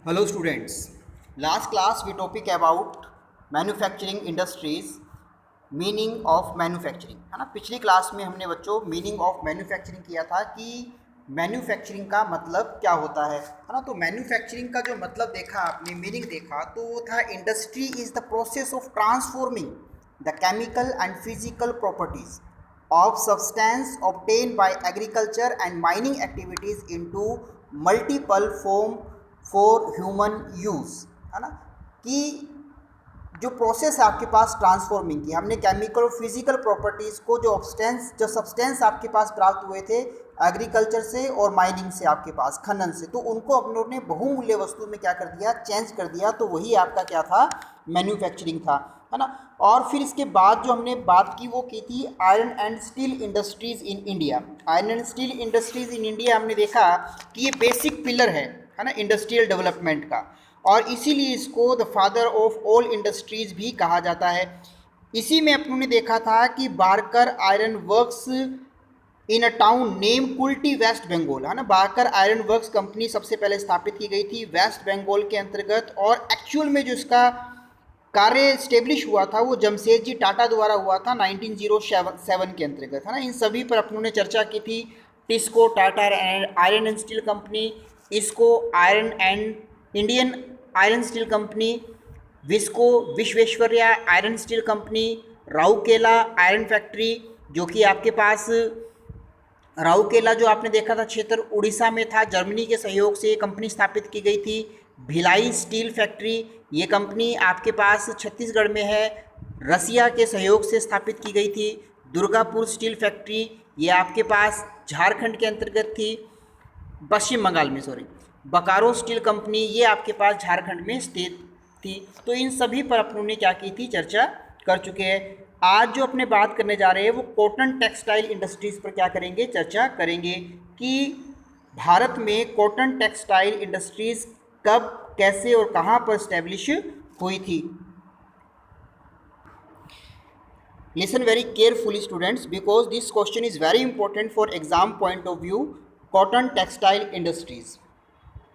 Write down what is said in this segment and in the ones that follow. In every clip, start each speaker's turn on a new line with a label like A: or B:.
A: Hello students. Last class we topic about manufacturing industries meaning of manufacturing है ना। पिछली class में हमने बच्चों मीनिंग ऑफ मैन्युफैक्चरिंग किया था कि मैन्युफैक्चरिंग का मतलब क्या होता है ना। तो मैन्युफैक्चरिंग का जो मतलब देखा आपने, मीनिंग देखा, तो वो था industry is the process of transforming the chemical and physical properties of substance obtained by agriculture and mining activities into multiple form for human use है ना। कि जो प्रोसेस है आपके पास ट्रांसफॉर्मिंग की, हमने केमिकल और फिजिकल प्रॉपर्टीज़ को जो सब्सटेंस आपके पास प्राप्त हुए थे एग्रीकल्चर से और माइनिंग से, आपके पास खनन से, तो उनको अपनों ने बहुमूल्य वस्तु में क्या कर दिया, चेंज कर दिया। तो वही आपका क्या था, मैन्युफैक्चरिंग था, है ना। और फिर इसके बाद जो हमने बात की वो की थी iron and steel industries in India. Iron and steel industries in India हमने देखा कि ये बेसिक पिलर है ना इंडस्ट्रियल डेवलपमेंट का, और इसीलिए इसको the father of all industries भी कहा जाता है। इसी में अपनों ने देखा था कि Barakar iron works in a town name Kulti West Bengal, है ना। बारकर आयरन वर्क्स कंपनी सबसे पहले स्थापित की गई थी वेस्ट बंगाल के अंतर्गत, और एक्चुअल में जो इसका कार्य स्टेब्लिश हुआ था वो जमशेदजी टाटा द्वारा हुआ था 1907 के अंतर्गत, है ना। इन सभी पर अपनों ने चर्चा की थी। TISCO Tata iron and steel company, इसको iron and Indian iron steel company, VISCO Visvesvaraya iron steel company, Rourkela iron factory जो कि आपके पास राउरकेला जो आपने देखा था क्षेत्र उड़ीसा में था, जर्मनी के सहयोग से ये कंपनी स्थापित की गई थी। भिलाई स्टील फैक्ट्री, ये कंपनी आपके पास छत्तीसगढ़ में है, रसिया के सहयोग से स्थापित की गई थी। दुर्गापुर स्टील फैक्ट्री, ये आपके पास झारखंड के अंतर्गत थी, पश्चिम बंगाल में, सॉरी। बकारो स्टील कंपनी, ये आपके पास झारखंड में स्थित थी। तो इन सभी पर अपनों ने क्या की थी, चर्चा कर चुके हैं। आज जो अपने बात करने जा रहे हैं वो कॉटन टेक्सटाइल इंडस्ट्रीज़ पर क्या करेंगे, चर्चा करेंगे कि भारत में कॉटन टेक्सटाइल इंडस्ट्रीज़ कब, कैसे और कहाँ पर स्टैब्लिश हुई थी। Listen very carefully students, because this question is very important for exam point of view. Cotton textile industries,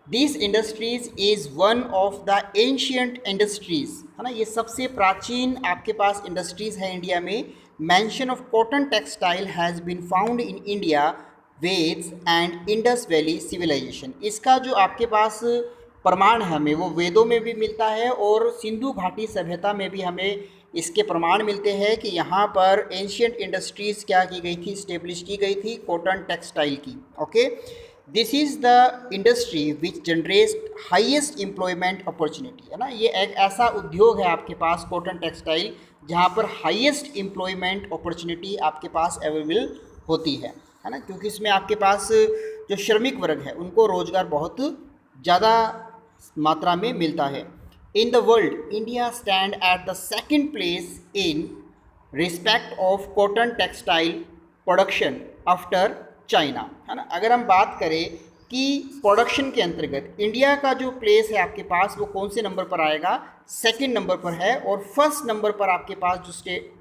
A: this industries is one of the ancient industries, है ना। ये सबसे प्राचीन आपके पास इंडस्ट्रीज़ है इंडिया में। Mention of cotton textile has been found in India Vedas and Indus valley civilisation. इसका जो आपके पास प्रमाण है हमें वो वेदों में भी मिलता है और सिंधु घाटी सभ्यता में भी हमें इसके प्रमाण मिलते हैं कि यहाँ पर एंशियंट इंडस्ट्रीज़ क्या की गई थी, स्टेब्लिश की गई थी कॉटन टेक्सटाइल की। Okay, this is the industry which generate highest employment opportunity, है ना। ये एक ऐसा उद्योग है आपके पास कॉटन टेक्सटाइल जहाँ पर हाईएस्ट एम्प्लॉयमेंट अपॉर्चुनिटी आपके पास अवेलेबल होती है ना, क्योंकि इसमें आपके पास जो श्रमिक वर्ग है उनको रोजगार बहुत ज़्यादा मात्रा में मिलता है। In the world India stand at the second place in respect of cotton textile production after China, है ना। अगर हम बात करें कि प्रोडक्शन के अंतर्गत इंडिया का जो प्लेस है आपके पास वो कौन से नंबर पर आएगा, सेकंड नंबर पर है, और फर्स्ट नंबर पर आपके पास जो स्टेट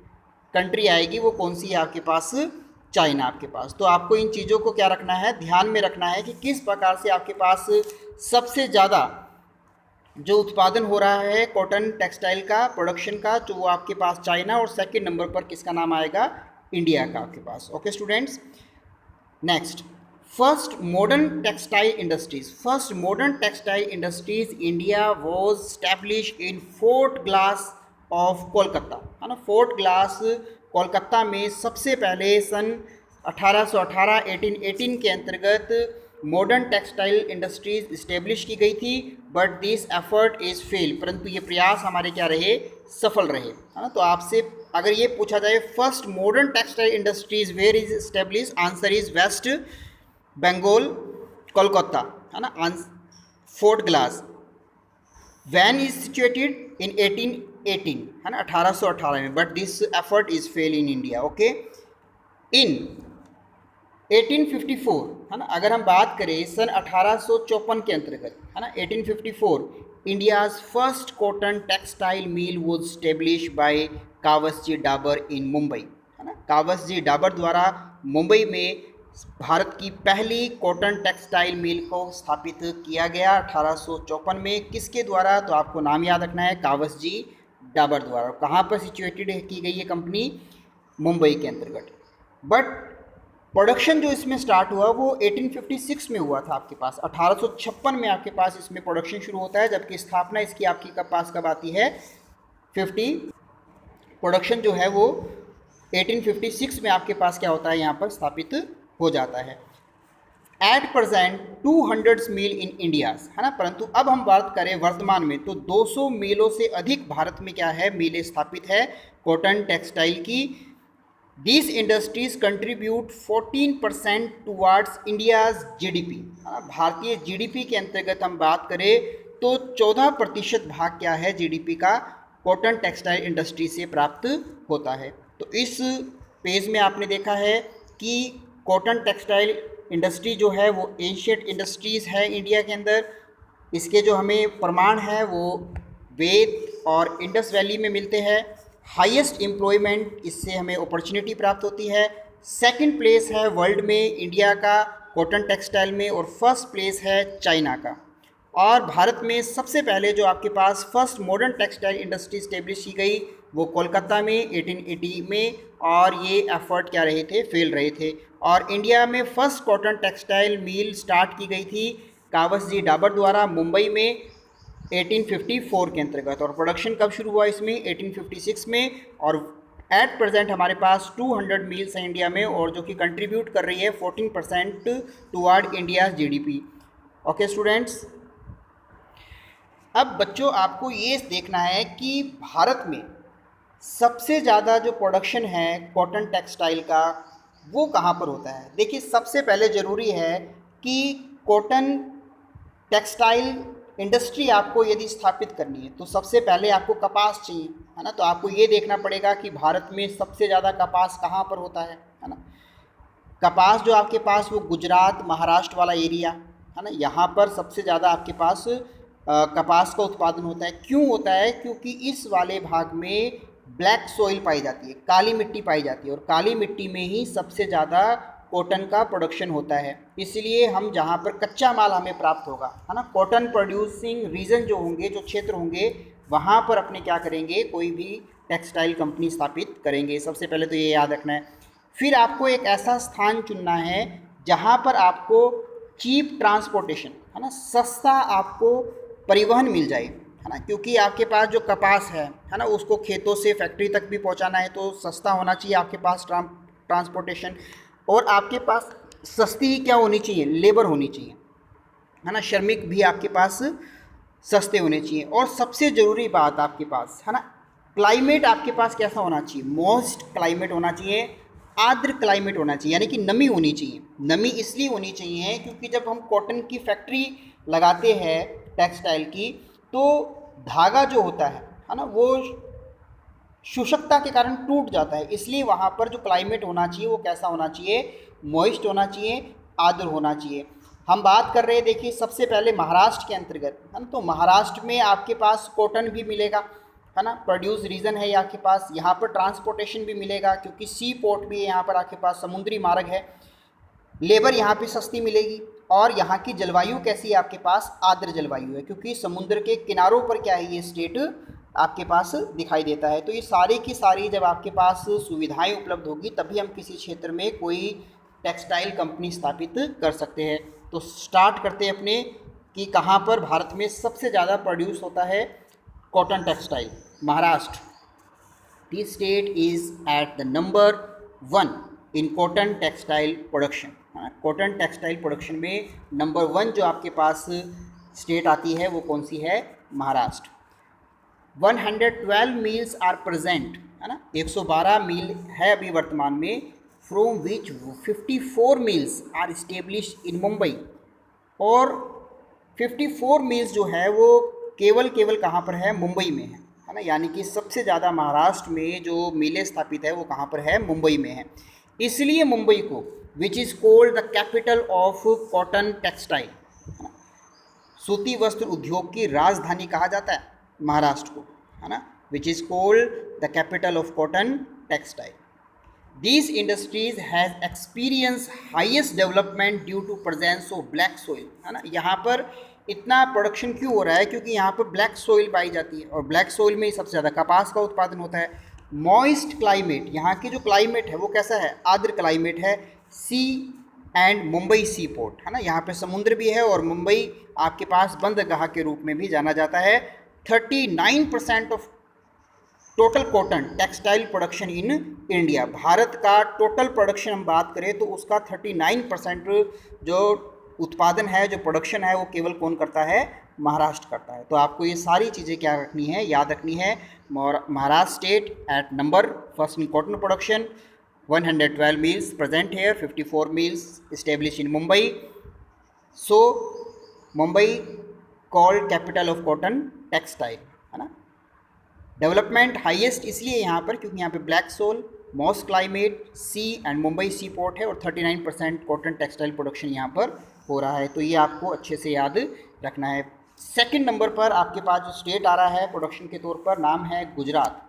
A: कंट्री आएगी वो कौन सी है आपके पास, चाइना आपके पास। तो आपको इन चीज़ों को क्या रखना है, ध्यान में रखना है कि किस प्रकार से आपके पास सबसे ज़्यादा जो उत्पादन हो रहा है कॉटन टेक्सटाइल का प्रोडक्शन का, तो वो आपके पास चाइना, और सेकंड नंबर पर किसका नाम आएगा, इंडिया का आपके पास। Okay students, next, first modern textile industries. First modern textile industries India was establish in fort glass of Kolkata, है ना। फोर्ट ग्लास कोलकाता में सबसे पहले सन 1818 के अंतर्गत मॉडर्न टेक्सटाइल इंडस्ट्रीज इस्टेब्लिश की गई थी। But this effort is fail, परंतु ये प्रयास हमारे क्या रहे, सफल रहे, है ना। तो आपसे अगर ये पूछा जाए first modern textile industries where is establish, answer is West Bengal Kolkata, है ना। Fort glass when is situated in 1818, है ना, 1818 में। But this effort is fail in India. Okay, in 1854, है ना, अगर हम बात करें सन 1854 के अंतर्गत, है ना, 1854 India's first cotton textile mill was establish by Cowasji Davar in Mumbai, है ना। कावसजी डाबर द्वारा मुंबई में भारत की पहली कॉटन टेक्सटाइल मिल को स्थापित किया गया 1854 में। किसके द्वारा? तो आपको नाम याद रखना है, कावसजी डाबर द्वारा। कहाँ पर सिचुएटेड की गई ये कंपनी? मुंबई के अंतर्गत। बट प्रोडक्शन जो इसमें स्टार्ट हुआ वो 1856 में हुआ था आपके पास। 1856 में आपके पास इसमें प्रोडक्शन शुरू होता है, जबकि स्थापना इसकी आपकी पास कब आती है? 50। प्रोडक्शन जो है वो 1856 में आपके पास क्या होता है, यहाँ पर स्थापित हो जाता है। At present 200 mill in India, है ना। परंतु अब हम बात करें वर्तमान में, तो 200 मिलों से अधिक भारत में क्या है, मिलें स्थापित है कॉटन टेक्सटाइल की। These industries contribute 14% towards India's GDP। भारतीय जीडीपी के अंतर्गत हम बात करें तो 14% भाग क्या है जीडीपी का, कॉटन टेक्सटाइल इंडस्ट्री से प्राप्त होता है। तो इस पेज में आपने देखा है कि कॉटन टेक्सटाइल इंडस्ट्री जो है वो एशियट इंडस्ट्रीज़ है इंडिया के अंदर। इसके जो हमें प्रमाण है वो वेद और इंडस वैली में मिलते हैं। हाईएस्ट एम्प्लॉयमेंट, इससे हमें अपॉर्चुनिटी प्राप्त होती है। सेकंड प्लेस है वर्ल्ड में इंडिया का कॉटन टेक्सटाइल में, और फर्स्ट प्लेस है चाइना का। और भारत में सबसे पहले जो आपके पास first modern textile industry establish की गई वो कोलकाता में 1880 में, और ये एफर्ट क्या रहे थे, फेल रहे थे। और इंडिया में फर्स्ट कॉटन टेक्सटाइल मिल स्टार्ट की गई थी कावसजी डाबर द्वारा मुंबई में 1854 के अंतर्गत। और प्रोडक्शन कब शुरू हुआ इसमें? 1856 में। और एट प्रेजेंट हमारे पास 200 मिल्स हैं इंडिया में, और जो कि कंट्रीब्यूट कर रही है 14% toward India GDP. Okay students, अब बच्चों आपको ये देखना है कि भारत में सबसे ज़्यादा जो प्रोडक्शन है कॉटन टेक्सटाइल का वो कहाँ पर होता है। देखिए, सबसे पहले ज़रूरी है कि कॉटन टेक्सटाइल इंडस्ट्री आपको यदि स्थापित करनी है तो सबसे पहले आपको कपास चाहिए, है ना। तो आपको ये देखना पड़ेगा कि भारत में सबसे ज़्यादा कपास कहाँ पर होता है ना। कपास जो आपके पास वो गुजरात महाराष्ट्र वाला एरिया, है ना, यहाँ पर सबसे ज़्यादा आपके पास कपास का उत्पादन होता है। क्यों होता है? क्योंकि इस वाले भाग में ब्लैक सॉइल पाई जाती है, काली मिट्टी पाई जाती है, और काली मिट्टी में ही सबसे ज़्यादा कॉटन का प्रोडक्शन होता है। इसलिए हम जहाँ पर कच्चा माल हमें प्राप्त होगा, है ना, कॉटन प्रोड्यूसिंग रीजन जो होंगे, जो क्षेत्र होंगे, वहाँ पर अपने क्या करेंगे, कोई भी टेक्सटाइल कंपनी स्थापित करेंगे। सबसे पहले तो ये याद रखना है। फिर आपको एक ऐसा स्थान चुनना है जहाँ पर आपको चीप ट्रांसपोर्टेशन, है ना, सस्ता आपको परिवहन मिल जाए, है ना। क्योंकि आपके पास जो कपास है ना, उसको खेतों से फैक्ट्री तक भी पहुँचाना है, तो सस्ता होना चाहिए आपके पास ट्रांसपोर्टेशन। और आपके पास सस्ती क्या होनी चाहिए, लेबर होनी चाहिए, है ना। श्रमिक भी आपके पास सस्ते होने चाहिए। और सबसे ज़रूरी बात आपके पास, है ना, क्लाइमेट आपके पास कैसा होना चाहिए, मॉइस्ट क्लाइमेट होना चाहिए, आर्द्र क्लाइमेट होना चाहिए, यानी कि नमी होनी चाहिए। नमी इसलिए होनी चाहिए क्योंकि जब हम कॉटन की फैक्ट्री लगाते हैं टेक्सटाइल की, तो धागा जो होता है ना, वो शुष्कता के कारण टूट जाता है। इसलिए वहाँ पर जो क्लाइमेट होना चाहिए वो कैसा होना चाहिए, मॉइस्ट होना चाहिए, आर्द्र होना चाहिए। हम बात कर रहे हैं, देखिए, सबसे पहले महाराष्ट्र के अंतर्गत, है ना। तो महाराष्ट्र में आपके पास कॉटन भी मिलेगा, है ना, प्रोड्यूस रीजन है आपके पास। यहाँ पर ट्रांसपोर्टेशन भी मिलेगा क्योंकि सी पोर्ट भी है यहाँ पर, आपके पास समुद्री मार्ग है। लेबर यहाँ पे सस्ती मिलेगी। और यहाँ की जलवायु कैसी है आपके पास, आर्द्र जलवायु है, क्योंकि समुद्र के किनारों पर क्या है, ये स्टेट आपके पास दिखाई देता है। तो ये सारी की सारी जब आपके पास सुविधाएं उपलब्ध होगी तभी हम किसी क्षेत्र में कोई टेक्सटाइल कंपनी स्थापित कर सकते हैं। तो स्टार्ट करते हैं अपने कि कहाँ पर भारत में सबसे ज़्यादा प्रोड्यूस होता है cotton textile. Maharashtra, this state is at the number 1 in cotton textile production. Cotton textile production में नंबर 1 जो आपके पास स्टेट आती है वो कौन सी है, महाराष्ट्र। 112 मिल्स आर प्रेजेंट, है ना, 112 मिल है अभी वर्तमान में, from which 54 mills are establish in Mumbai. और 54 मिल्स जो है वो केवल कहाँ पर है, मुंबई में है ना। यानी कि सबसे ज़्यादा महाराष्ट्र में जो मिलें स्थापित है वो कहाँ पर है, मुंबई में है। इसलिए मुंबई को which is cold the capital of cotton textile, सूती वस्त्र उद्योग की राजधानी कहा जाता है महाराष्ट्र को, है ना, which is cold the capital of cotton textile. These industries has experienced highest development due to presence of black soil, है ना। यहाँ पर इतना प्रोडक्शन क्यों हो रहा है, क्योंकि यहाँ पर ब्लैक सोइल पाई जाती है और ब्लैक सोइल में ही सबसे ज़्यादा कपास का उत्पादन होता है। मॉइस्ट क्लाइमेट, यहाँ की जो क्लाइमेट है वो कैसा है, आर्द्र क्लाइमेट है। सी एंड मुंबई सी पोर्ट, है ना, यहाँ पे समुद्र भी है और मुंबई आपके पास बंदरगाह के रूप में भी जाना जाता है। 39% of total cotton textile production in India, Bharat का टोटल प्रोडक्शन हम बात करें तो उसका 39% जो उत्पादन है, जो प्रोडक्शन है, वो केवल कौन करता है, महाराष्ट्र करता है। तो आपको ये सारी चीज़ें क्या रखनी है, याद रखनी है। Maharashtra state at number first in cotton production, 112 mills present here, 54 mills established in Mumbai. So Mumbai called capital of cotton textile, है ना। डेवलपमेंट हाईएस्ट इसलिए यहाँ पर क्योंकि यहाँ पे black soil, moist climate, sea and Mumbai sea port है और 39% कॉटन टेक्सटाइल प्रोडक्शन यहाँ पर हो रहा है। तो ये आपको अच्छे से याद रखना है। सेकंड नंबर पर आपके पास जो स्टेट आ रहा है प्रोडक्शन के तौर पर, नाम है Gujarat.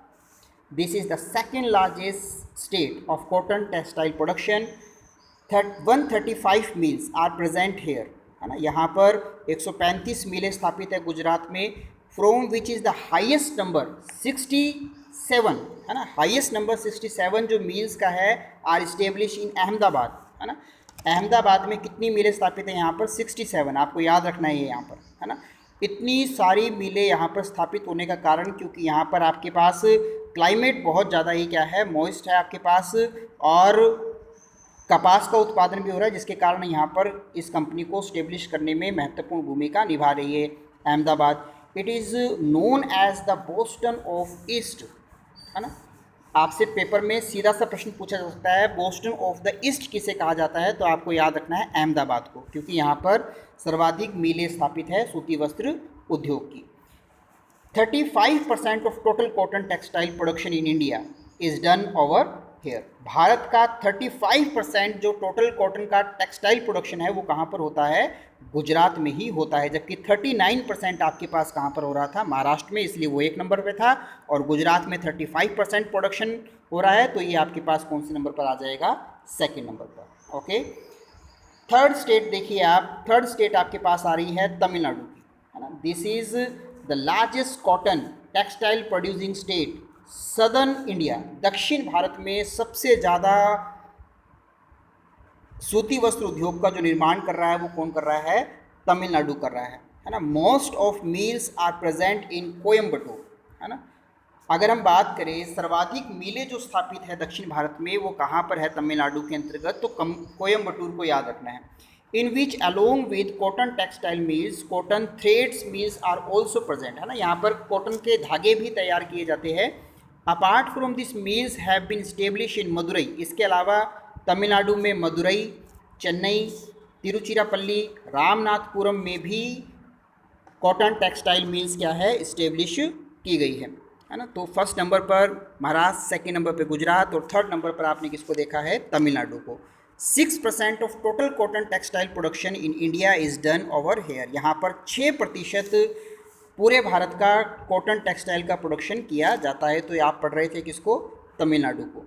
A: This is the second largest state of cotton textile production. 135 mills are present here, है ना। यहाँ पर 135 मिलें स्थापित है गुजरात में। From which is the highest number 67, है ना, हाइएस्ट नंबर 67 जो मिल्स का है आर इस्टेब्लिश इन अहमदाबाद, है ना। अहमदाबाद में कितनी मिलें स्थापित है यहाँ पर, 67। आपको याद रखना है ये यहाँ पर, है ना। इतनी सारी मिलें यहाँ पर स्थापित होने का कारण क्योंकि यहाँ पर आपके पास क्लाइमेट बहुत ज़्यादा ही क्या है, मॉइस्ट है आपके पास, और कपास का उत्पादन भी हो रहा है, जिसके कारण यहाँ पर इस कंपनी को स्टेब्लिश करने में महत्वपूर्ण भूमिका निभा रही है Ahmedabad. It is known as the Boston of east, है ना। आपसे पेपर में सीधा सा प्रश्न पूछा जा सकता है, बोस्टन ऑफ द ईस्ट किसे कहा जाता है, तो आपको याद रखना है अहमदाबाद को, क्योंकि यहाँ पर सर्वाधिक मिलें स्थापित है सूती वस्त्र उद्योग की। 35% of total cotton textile production in India is done over here. Bharat का 35% जो टोटल कॉटन का टेक्सटाइल प्रोडक्शन है वो कहाँ पर होता है, गुजरात में ही होता है। जबकि 39% आपके पास कहाँ पर हो रहा था, महाराष्ट्र में, इसलिए वो एक नंबर पे था। और गुजरात में 35% प्रोडक्शन हो रहा है, तो ये आपके पास कौन से नंबर पर आ जाएगा, सेकेंड नंबर पर। ओके, थर्ड स्टेट देखिए आप, थर्ड स्टेट आपके पास आ रही है तमिलनाडु की, है ना। This is the largest cotton textile producing state southern India. दक्षिण भारत में सबसे ज़्यादा सूती वस्त्र उद्योग का जो निर्माण कर रहा है वो कौन कर रहा है, तमिलनाडु कर रहा है ना। Most of mills are present in Coimbatore, है ना। अगर हम बात करें सर्वाधिक मिलें जो स्थापित है दक्षिण भारत में वो कहाँ पर है, तमिलनाडु के अंतर्गत, तो कोयम्बटूर को याद रखना है। In which along with cotton textile mills cotton threads mills are also present, है ना। यहाँ पर कॉटन के धागे भी तैयार किए जाते हैं। Apart from this mills have been establish in Madurai, इसके अलावा तमिलनाडु में मदुरई, चेन्नई, तिरुचिरापल्ली, रामनाथपुरम में भी कॉटन टेक्सटाइल मिल्स क्या है, इस्टेब्लिश की गई है ना। तो फर्स्ट नंबर पर महाराष्ट्र, सेकेंड नंबर पर गुजरात और थर्ड नंबर पर आपने किसको देखा है, तमिलनाडु को। 6% of total cotton textile production in India is done over here, यहाँ पर 6% पूरे भारत का कॉटन टेक्सटाइल का प्रोडक्शन किया जाता है। तो आप पढ़ रहे थे किसको, तमिलनाडु को।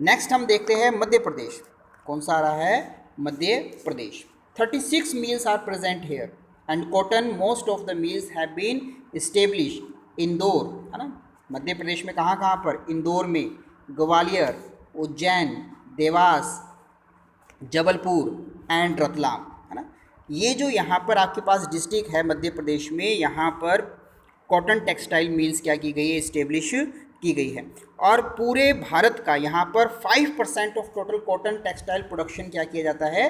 A: नेक्स्ट हम देखते हैं मध्य प्रदेश, कौन सा आ रहा है, Madhya Pradesh. 36 mills are present here and cotton most of the mills have been establish Indore, है ना। मध्य प्रदेश में कहाँ कहाँ पर, इंदौर में, ग्वालियर, उज्जैन, देवास, जबलपुर एंड रतलाम, है ना। ये जो यहाँ पर आपके पास डिस्ट्रिक्ट है मध्य प्रदेश में, यहाँ पर कॉटन टेक्सटाइल मिल्स क्या की गई है, इस्टेब्लिश की गई है। और पूरे भारत का यहाँ पर 5% of total cotton textile production क्या किया जाता है,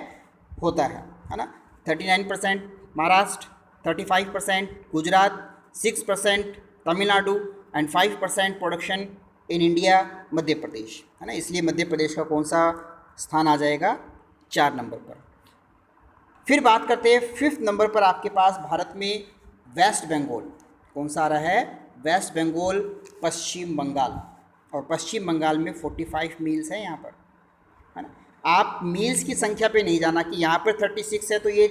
A: होता है ना। 39% Maharashtra, 35% Gujarat, 6% Tamil Nadu and 5% production in India Madhya Pradesh, है ना। इसलिए मध्य प्रदेश का कौन सा स्थान आ जाएगा, 4 नंबर पर। फिर बात करते हैं 5th नंबर पर आपके पास भारत में वेस्ट बंगाल, कौन सा आ रहा है, वेस्ट बंगाल, पश्चिम बंगाल। और पश्चिम बंगाल में 45 मिल्स है यहाँ पर, है ना। आप मिल्स की संख्या पे नहीं जाना कि यहाँ पर 36 है तो ये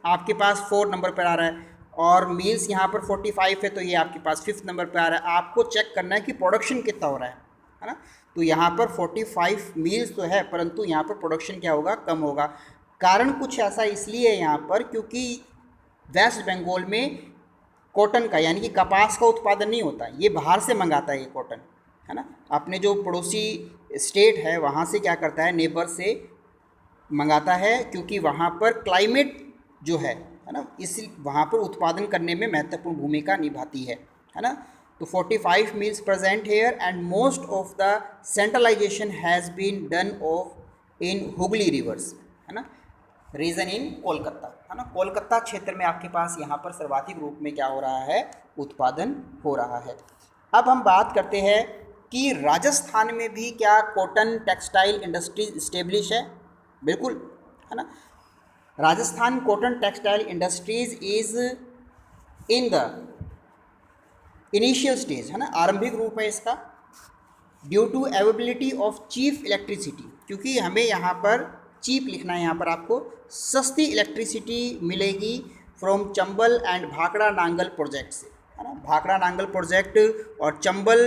A: आपके पास 4 नंबर पर आ रहा है, और मिल्स यहाँ पर 45 है तो ये आपके पास 5th नंबर पर आ रहा है। आपको चेक करना है कि प्रोडक्शन कितना हो रहा है, है ना। तो यहाँ पर 45 मील्स तो है, परंतु यहाँ पर प्रोडक्शन क्या होगा, कम होगा। कारण कुछ ऐसा इसलिए है यहाँ पर क्योंकि वेस्ट बंगाल में कॉटन का यानी कि कपास का उत्पादन नहीं होता, ये बाहर से मंगाता है ये कॉटन, है ना। अपने जो पड़ोसी स्टेट है वहाँ से क्या करता है, नेबर से मंगाता है, क्योंकि वहाँ पर क्लाइमेट जो है ना, इस वहाँ पर उत्पादन करने में महत्वपूर्ण भूमिका निभाती है ना। तो 45 mills present here and most of the centralisation has been done of in Hooghly rivers, है ना, रीजन इन कोलकाता, है ना। कोलकाता क्षेत्र में आपके पास यहाँ पर सर्वाधिक रूप में क्या हो रहा है, उत्पादन हो रहा है। अब हम बात करते हैं कि राजस्थान में भी क्या कॉटन टेक्सटाइल इंडस्ट्री इस्टेब्लिश है, बिल्कुल, है ना। Rajasthan cotton textile industries is in the initial stage, है ना, आरंभिक रूप है इसका। Due to availability of cheap electricity, क्योंकि हमें यहाँ पर चीप लिखना है, यहाँ पर आपको सस्ती इलेक्ट्रिसिटी मिलेगी from Chambal and Bhakra Nangal project से, है ना। भाखड़ा नांगल प्रोजेक्ट और चंबल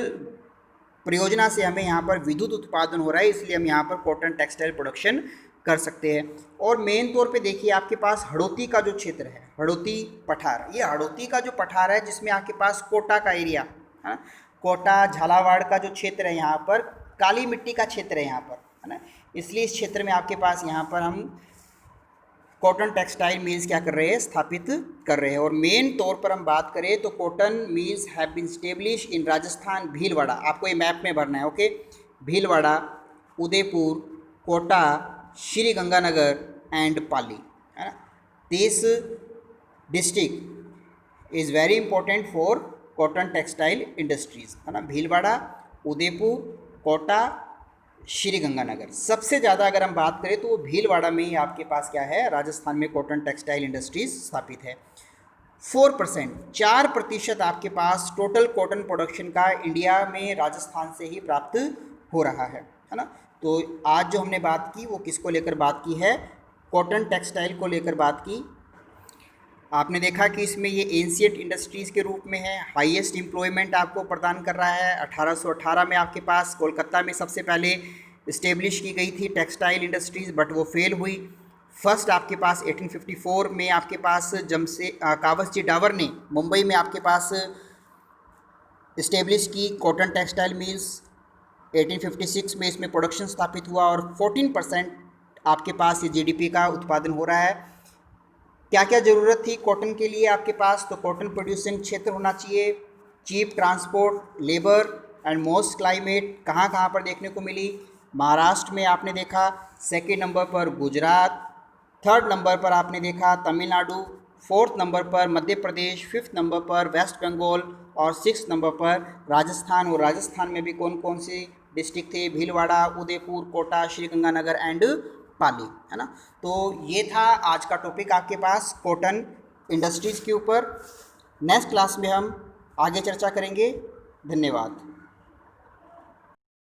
A: परियोजना से हमें यहाँ पर विद्युत उत्पादन हो रहा है, इसलिए हम यहाँ पर कॉटन टेक्सटाइल प्रोडक्शन कर सकते हैं। और मेन तौर पे देखिए आपके पास हड़ौती का जो क्षेत्र है, हड़ौती पठार, ये हड़ौती का जो पठार है जिसमें आपके पास कोटा का एरिया, है ना, कोटा झालावाड़ का जो क्षेत्र है यहाँ पर काली मिट्टी का क्षेत्र है यहाँ पर, है ना, इसलिए इस क्षेत्र में आपके पास यहाँ पर हम कॉटन टेक्सटाइल मिल्स क्या कर रहे हैं, स्थापित कर रहे हैं। और मेन तौर पर हम बात करें तो cotton mills have been establish in Rajasthan, Bhilwara, आपको ये मैप में भरना है, ओके। भीलवाड़ा, उदयपुर, कोटा, श्री गंगानगर एंड पाली, है ना। This district is very important for cotton textile industries, है ना। भीलवाड़ा, उदयपुर, कोटा, श्री गंगानगर, सबसे ज़्यादा अगर हम बात करें तो वो भीलवाड़ा में ही आपके पास क्या है, राजस्थान में कॉटन टेक्सटाइल इंडस्ट्रीज स्थापित है। 4% आपके पास टोटल कॉटन प्रोडक्शन का इंडिया में राजस्थान से ही प्राप्त हो रहा है ना। तो आज जो हमने बात की वो किसको लेकर बात की है, कॉटन टेक्सटाइल को लेकर बात की। आपने देखा कि इसमें ये एंशिएंट इंडस्ट्रीज़ के रूप में है, हाईएस्ट एम्प्लॉयमेंट आपको प्रदान कर रहा है। 1818 में आपके पास कोलकाता में सबसे पहले इस्टेब्लिश की गई थी टेक्सटाइल इंडस्ट्रीज़, बट वो फेल हुई। फर्स्ट आपके पास 1854 में आपके पास कावसजी डावर ने मुंबई में आपके पास इस्टेब्लिश की कॉटन टेक्सटाइल मिल्स। 1856 में इसमें प्रोडक्शन स्थापित हुआ और 14% आपके पास ये जीडीपी का उत्पादन हो रहा है। क्या क्या ज़रूरत थी कॉटन के लिए आपके पास, तो कॉटन प्रोड्यूसिंग क्षेत्र होना चाहिए, cheap transport, labour and most climate. कहाँ कहाँ पर देखने को मिली, महाराष्ट्र में आपने देखा, सेकेंड नंबर पर गुजरात, थर्ड नंबर पर आपने देखा तमिलनाडु, फोर्थ नंबर पर मध्य प्रदेश, फिफ्थ नंबर पर वेस्ट बंगाल और सिक्स नंबर पर राजस्थान। और राजस्थान में भी कौन कौन से डिस्ट्रिक्ट थे, भीलवाड़ा, उदयपुर, कोटा, श्री गंगानगर एंड पाली, है ना। तो ये था आज का टॉपिक आपके पास कॉटन इंडस्ट्रीज़ के ऊपर। नेक्स्ट क्लास में हम आगे चर्चा करेंगे। धन्यवाद।